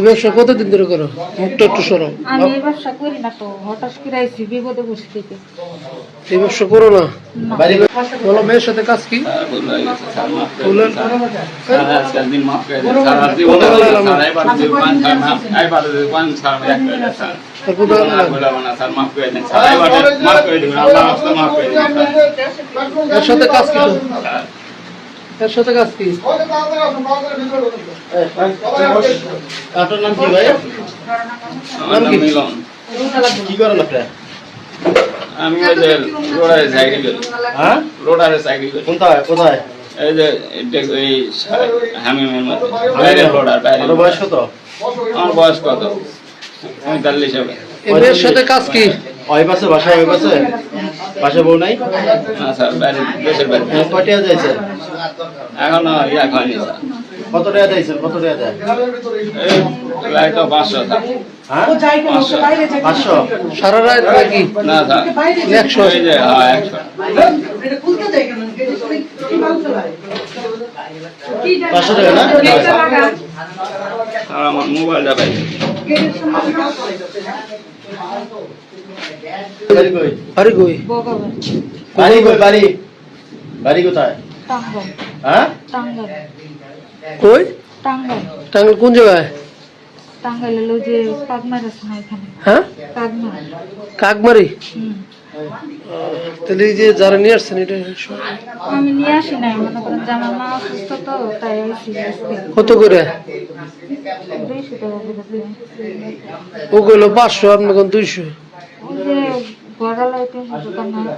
ব্যবসা কতদিন ধরে করো? মুখটা একটু সরো। আমি এই ব্যবসা করি না তো, হঠাৎ করে আইছি বিপদে বসে থেকে। এই ব্যবসা করো না? বলো মেয়ের সাথে কাজ কি? এর সাথে কাজ কি? এর সাথে কাজ কি? আপনার নাম কি ভাই? নাম কি? কি করেন আপনি? আমি ওই যে রোডারে সাইকেল করি। হ্যাঁ, রোডারে সাইকেল করি। কোথায় কোথায়? এই যে এই হামিমের মধ্যে বাইরে রোডার বাইরে। আপনার বয়স কত? আমার বয়স কত? 45 হবে। এই মেয়ের সাথে কাজ কি? ওই পাশে বাসায়, ওই পাশে বাসায় বউ নাই? না স্যার, বাইরে দেশের বাইরে। কয়টা যাইছেন? এখনো ইয়া হয়নি স্যার। কত টাকা যাইছেন? কত টাকা দেয়? এই প্রায় তো 500 স্যার। হ্যাঁ, 500। সারা রাত নাকি? না স্যার, 100। এই যে 100। 500 টাকা না? আর আমার মোবাইলটা পাই। বাড়ি কই? বাড়ি কই? বগাবে বাড়ি কই? বাড়ি বাড়ি কোথায়? টাঙ্গাইল। হ্যাঁ, টাঙ্গাইল কই? টাঙ্গাইল টাঙ্গাইল কোন জায়গায়? টাঙ্গাইল হলো যে কাকমার আছে না এখানে, হ্যাঁ, কাকমার। কাকমারি। হুম। তাহলে এই যে যারা নিয়ে আসছেন এটা আমি নিয়ে আসি নাই, মনে করেন যে আমার মা অসুস্থ তো, তাই আইসি আজকে। কত করে? 200 টাকা করে দিয়ে। ও কইলো 500, আপনি কোন 200? ওই যে ঘোড়ালায় 300 টাকা না।